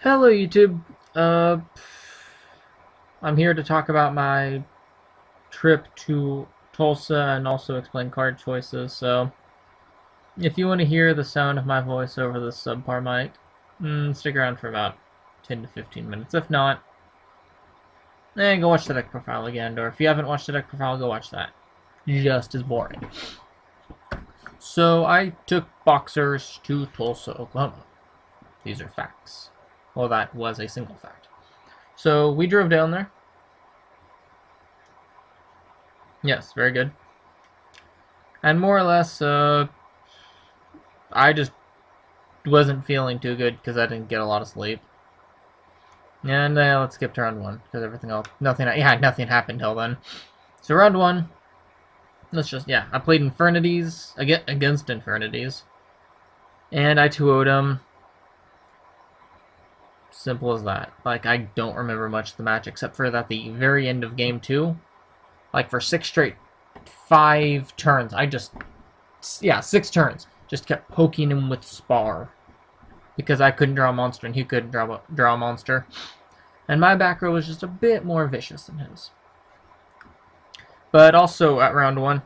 Hello YouTube. Uh, I'm here to talk about my trip to Tulsa and also explain card choices. So, if you want to hear the sound of my voice over the subpar mic, stick around for about 10 to 15 minutes. If not, go watch the deck profile again. Or if you haven't watched the deck profile, go watch that. Just as boring. So, I took boxers to Tulsa, Oklahoma. These are facts. Well, that was a single fact. So, we drove down there. Yes, very good. And more or less, I just wasn't feeling too good because I didn't get a lot of sleep. And let's skip to round one because nothing happened till then. So round one, I played Infernities against Infernities, and I 2-0'd him. Simple as that. Like, I don't remember much of the match except for that the very end of game two, like for 5 turns, 6 turns, just kept poking him with Spar. Because I couldn't draw a monster and he couldn't draw a monster. And my back row was just a bit more vicious than his. But also at round one,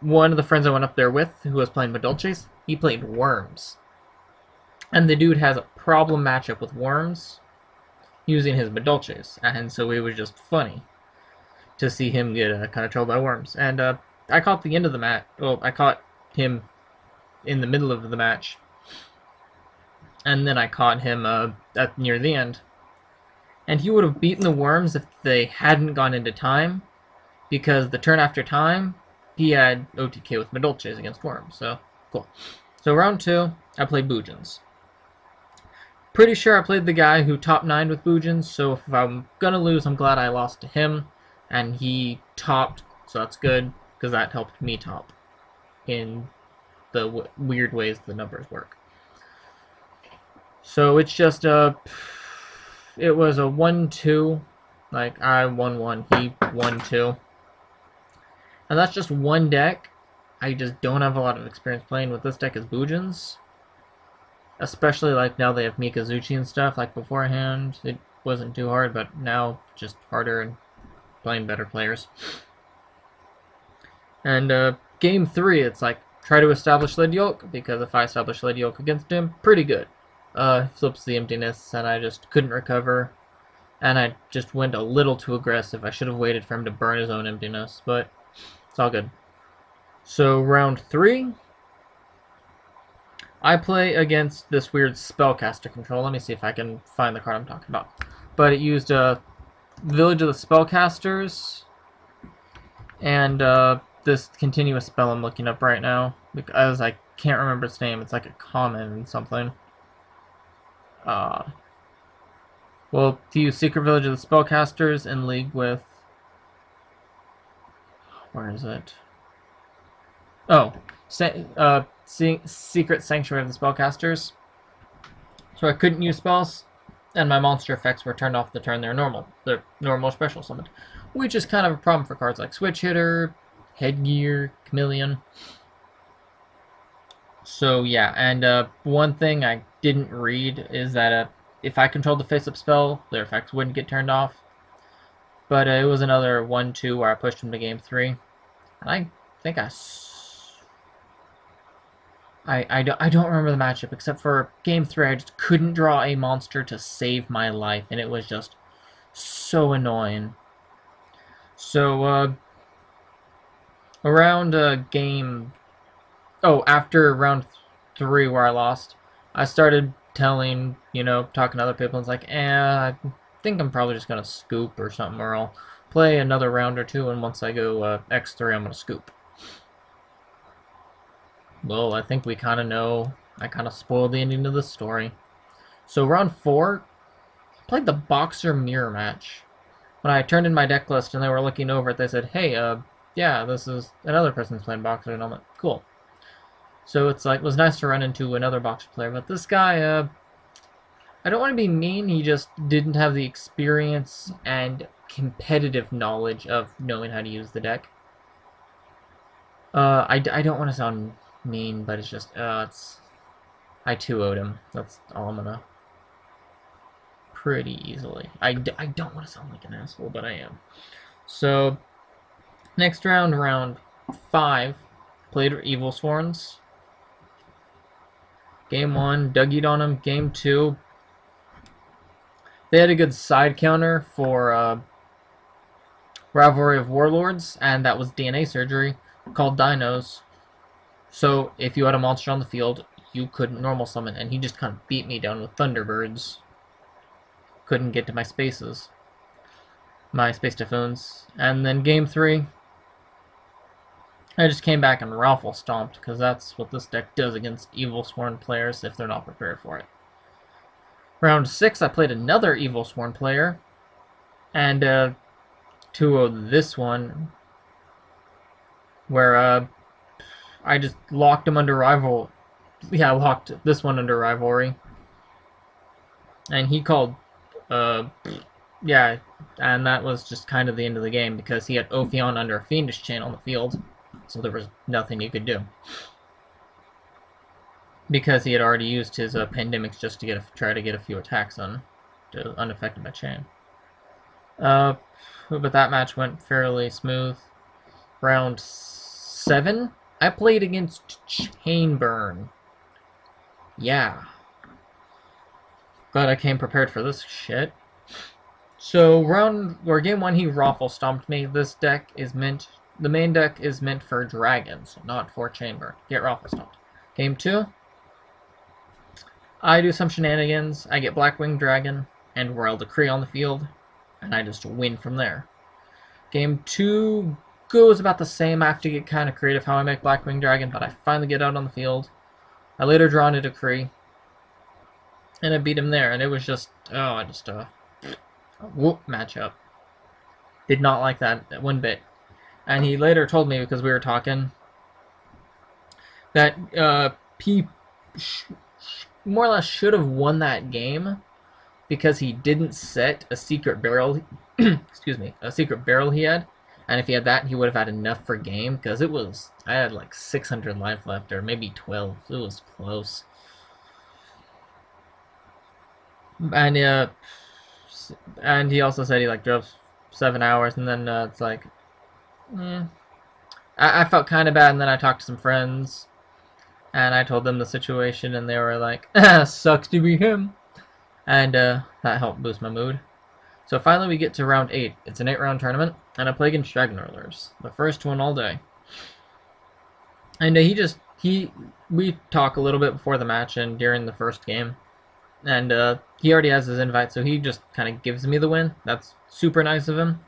one of the friends I went up there with, who was playing Madolches, he played Worms. And the dude has a problem matchup with Worms using his Madolches. And so it was just funny to see him get kind of trolled by Worms. And I caught the end of the match. Well, I caught him in the middle of the match. And then I caught him near the end. And he would have beaten the Worms if they hadn't gone into time, because the turn after time, he had OTK with Madolches against Worms. So, cool. So round two, I played Boojans. Pretty sure I played the guy who top 9'd with Boojans, so if I'm gonna lose, I'm glad I lost to him. And he topped, so that's good, because that helped me top in the weird ways the numbers work. So it's just it was a 1-2, like I won 1, he won 2. And that's just one deck. I just don't have a lot of experience playing with this deck as Boojans. Especially like now they have Mikazuchi and stuff, like beforehand it wasn't too hard, but now just harder and playing better players. And game 3, it's like, try to establish Lid Yolk, because if I establish Lid Yolk against him, pretty good. Flips the emptiness, and I just couldn't recover. And I just went a little too aggressive. I should have waited for him to burn his own emptiness, but it's all good. So round 3, I play against this weird Spellcaster control. Let me see if I can find the card I'm talking about. But it used Village of the Spellcasters, and this continuous spell I'm looking up right now, because I can't remember its name. It's like a common and something. Well, to use Secret Village of the Spellcasters in league with... Where is it? Oh, Secret Sanctuary of the Spellcasters. So I couldn't use spells, and my monster effects were turned off the turn they're normal special summoned. Which is kind of a problem for cards like Switch Hitter, Headgear, Chameleon. So yeah, and one thing I didn't read is that if I controlled the face-up spell, their effects wouldn't get turned off. But it was another 1-2 where I pushed him to game 3. And I think I don't remember the matchup, except for game 3 I just couldn't draw a monster to save my life, and it was just so annoying. So, around game... Oh, after round 3 where I lost, I started talking to other people, and it's like, I think I'm probably just gonna scoop or something, or I'll play another round or two, and once I go X3, I'm gonna scoop. Well, I think we kind of know. I kind of spoiled the ending of the story. So round 4, I played the Boxer Mirror match. When I turned in my deck list and they were looking over it, they said, hey, yeah, this is another person's playing Boxer, and I'm like, cool. So it's like, it was nice to run into another Boxer player, but this guy, I don't want to be mean, he just didn't have the experience and competitive knowledge of knowing how to use the deck. I don't want to sound mean, but it's just, I 2-0'd him. That's all I'm gonna pretty easily. I don't want to sound like an asshole, but I am. So, next round, round 5, played Evilsworns. Game 1, Dougie'd on him. Game 2, they had a good side counter for Rivalry of Warlords, and that was DNA surgery, called Dinos. So if you had a monster on the field, you couldn't normal summon, and he just kind of beat me down with Thunderbirds. Couldn't get to my spaces. My Space Typhoons. And then game 3, I just came back and Raffle Stomped, because that's what this deck does against Evilsworn players if they're not prepared for it. Round 6, I played another Evilsworn player, and 2-0 this one, where I just locked him under rival. Yeah, I locked this one under rivalry, and he called, yeah, and that was just kind of the end of the game because he had Ophion under a Fiendish Chain on the field, so there was nothing you could do. Because he had already used his Pandemics just to try to get a few attacks on, unaffected by Chain. But that match went fairly smooth. Round 7, I played against Chainburn. Yeah. Glad I came prepared for this shit. So game 1, he Raffle Stomped me. This deck is meant, the main deck is meant for dragons, not for Chainburn. Get Raffle Stomped. Game 2, I do some shenanigans. I get Blackwing Dragon and Royal Decree on the field, and I just win from there. Game 2 goes about the same. I have to get kind of creative how I make Blackwing Dragon, but I finally get out on the field. I later draw in a Decree, and I beat him there, and it was just, a whoop matchup. Did not like that one bit. And he later told me, because we were talking, that he more or less should have won that game because he didn't set a secret barrel, excuse me, a secret barrel he had, and if he had that, he would have had enough for game, because it was, I had like 600 life left, or maybe 12, it was close. And he also said he like drove 7 hours, and then it's like, I felt kind of bad, and then I talked to some friends, and I told them the situation, and they were like, sucks to be him. And that helped boost my mood. So finally we get to round 8. It's an 8-round tournament, and I play against Dragon Hurlers. The first one all day. And we talk a little bit before the match and during the first game. And he already has his invite, so he just kind of gives me the win. That's super nice of him.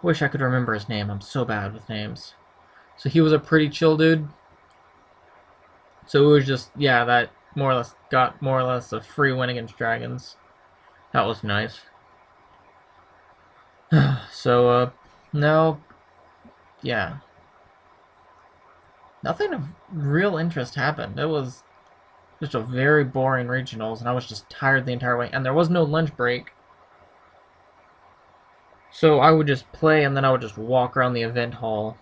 Wish I could remember his name. I'm so bad with names. So he was a pretty chill dude. So it was just, yeah, that got more or less a free win against dragons. That was nice. So, no, yeah. Nothing of real interest happened. It was just a very boring regionals, and I was just tired the entire way. And there was no lunch break. So I would just play, and then I would just walk around the event hall.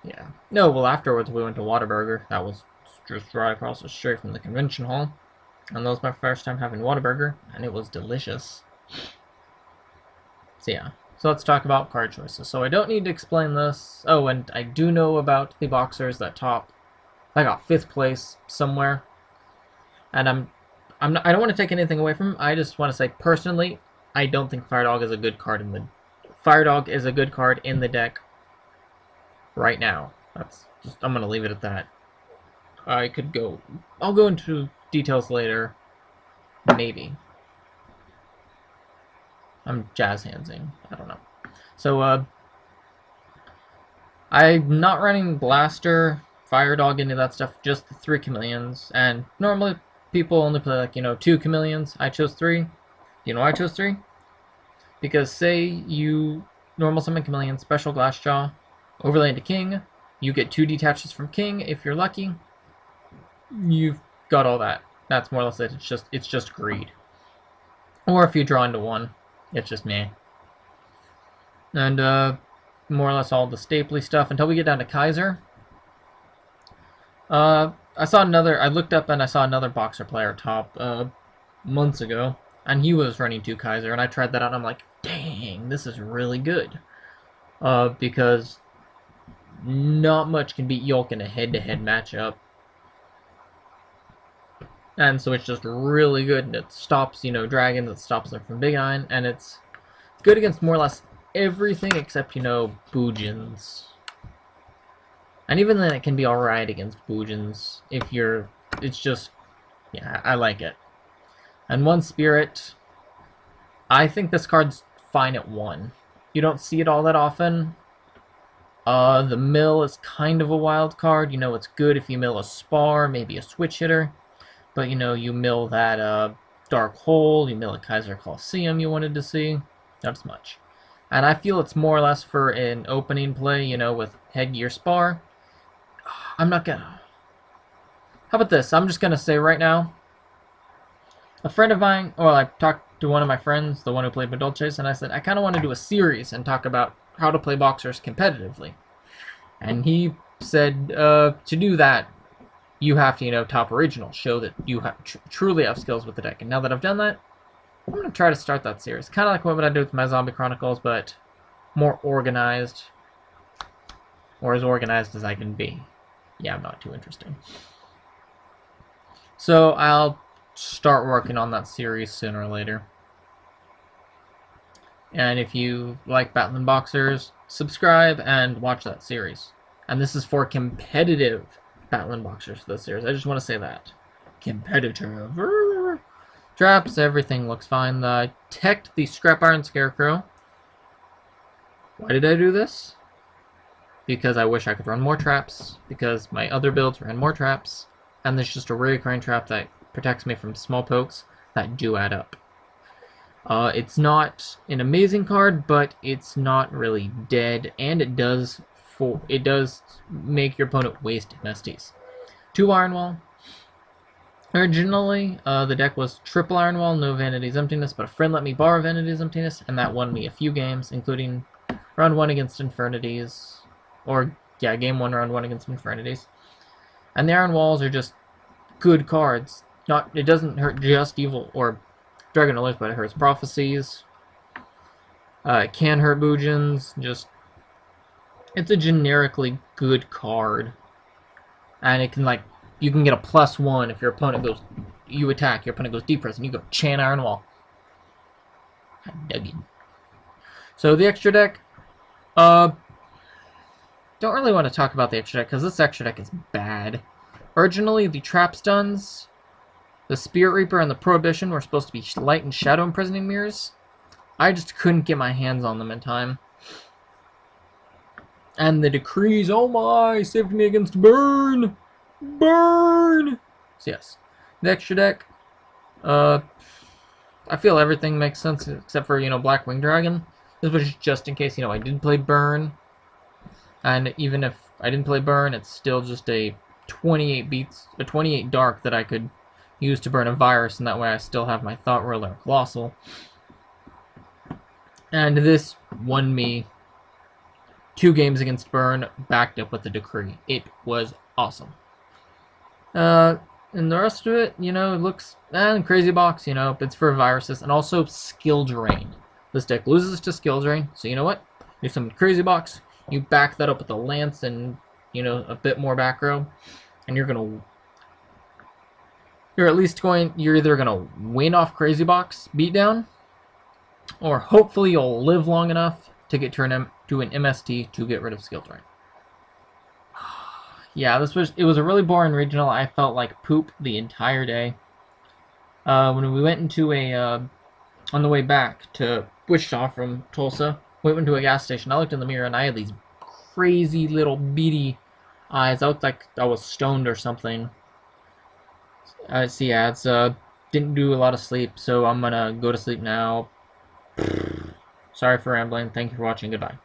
Yeah. No, well, afterwards we went to Whataburger. That was just right across the street from the convention hall. And that was my first time having Whataburger, and it was delicious. So yeah. So let's talk about card choices. So I don't need to explain this. Oh, and I do know about the boxers that top. I got 5th place somewhere. And I don't want to take anything away from him. I just want to say, personally, I don't think Firedog is a good card in the... Firedog is a good card in the deck right now. That's just, I'm going to leave it at that. I'll go into details later. Maybe. I'm jazz handsing. I don't know. So, I'm not running Blaster, Firedog, any of that stuff, just the 3 Chameleons. And normally, people only play, like, 2 Chameleons. I chose 3. You know why I chose 3? Because, say you normal summon Chameleon, special Glassjaw, overlay into King, you get 2 detaches from King. If you're lucky, you've got all that. That's more or less it. It's just greed. Or if you draw into 1, it's just meh. And more or less all the stapley stuff until we get down to Kaiser. I looked up and I saw another boxer player top months ago. and he was running 2 Kaiser, and I tried that out, and I'm like, dang, this is really good. Because not much can beat Yolk in a head-to-head matchup. And so it's just really good, and it stops, dragons, it stops them from Big Iron, and it's good against more or less everything except, Boojins. And even then it can be alright against Boojins if you're... It's just... Yeah, I like it. And 1 Spirit... I think this card's fine at 1. You don't see it all that often. The Mill is kind of a wild card. It's good if you mill a Spar, maybe a switch hitter. But, you mill that Dark Hole, you mill a Kaiser Coliseum you wanted to see. Not as much. And I feel it's more or less for an opening play, with Headgear Spar. I'm not gonna... How about this? I'm just gonna say right now, a friend of mine, well, I talked to one of my friends, the one who played Madolches, and I said, I kind of want to do a series and talk about how to play boxers competitively. And he said, to do that, you have to, top original, show that you truly have skills with the deck. And now that I've done that, I'm going to try to start that series. Kind of like what I did with my Zombie Chronicles, but more organized. Or as organized as I can be. Yeah, I'm not too interested. So I'll start working on that series sooner or later. And if you like Battling Boxers, subscribe and watch that series. And this is for competitive Battling Boxers for this series. I just want to say that. Competitive. Traps, everything looks fine. I teched the Scrap Iron Scarecrow. Why did I do this? Because I wish I could run more traps. Because my other builds ran more traps. And there's just a recurring trap that protects me from small pokes that do add up. It's not an amazing card, but it's not really dead, and it does make your opponent waste MSTs. 2 Iron Wall. Originally, the deck was triple Iron Wall, no Vanity's Emptiness, but a friend let me borrow Vanity's Emptiness, and that won me a few games, including round 1 against Infernities, or yeah, game 1, round 1 against Infernities. And the Iron Walls are just good cards. It doesn't hurt just Evil or Dragon Alert, but it hurts Prophecies. It can hurt Boojins. It's a generically good card, and it can you can get a +1 if your opponent goes, you attack, your opponent goes deep press, and you go Chan Iron Wall. I dug it. So the extra deck, don't really want to talk about the extra deck because this extra deck is bad. Originally, the Trap Stuns, the Spirit Reaper, and the Prohibition were supposed to be Light and Shadow Imprisoning Mirrors. I just couldn't get my hands on them in time. And the Decrees, oh my, saved me against Burn! Burn! So yes, the extra deck, I feel everything makes sense except for, Blackwing Dragon. This was just in case, I did play Burn. And even if I didn't play Burn, it's still just a 28 dark that I could use to burn a virus, and that way I still have my Thought Ruler Colossal. And this won me 2 games against Burn, backed up with the Decree. It was awesome. And the rest of it, it looks... Crazy Box, it's for viruses, and also Skill Drain. This deck loses to Skill Drain, so you know what? Do some Crazy Box, you back that up with a Lance and, a bit more back row, and you're either gonna win off Crazy Box Beatdown, or hopefully you'll live long enough to get to an MST to get rid of Skill Drain. Yeah, it was a really boring regional. I felt like poop the entire day. When we went into on the way back to Wichita from Tulsa, we went to a gas station. I looked in the mirror and I had these crazy little beady eyes. I looked like I was stoned or something. See ads. Didn't do a lot of sleep, so I'm gonna go to sleep now. Sorry for rambling. Thank you for watching. Goodbye.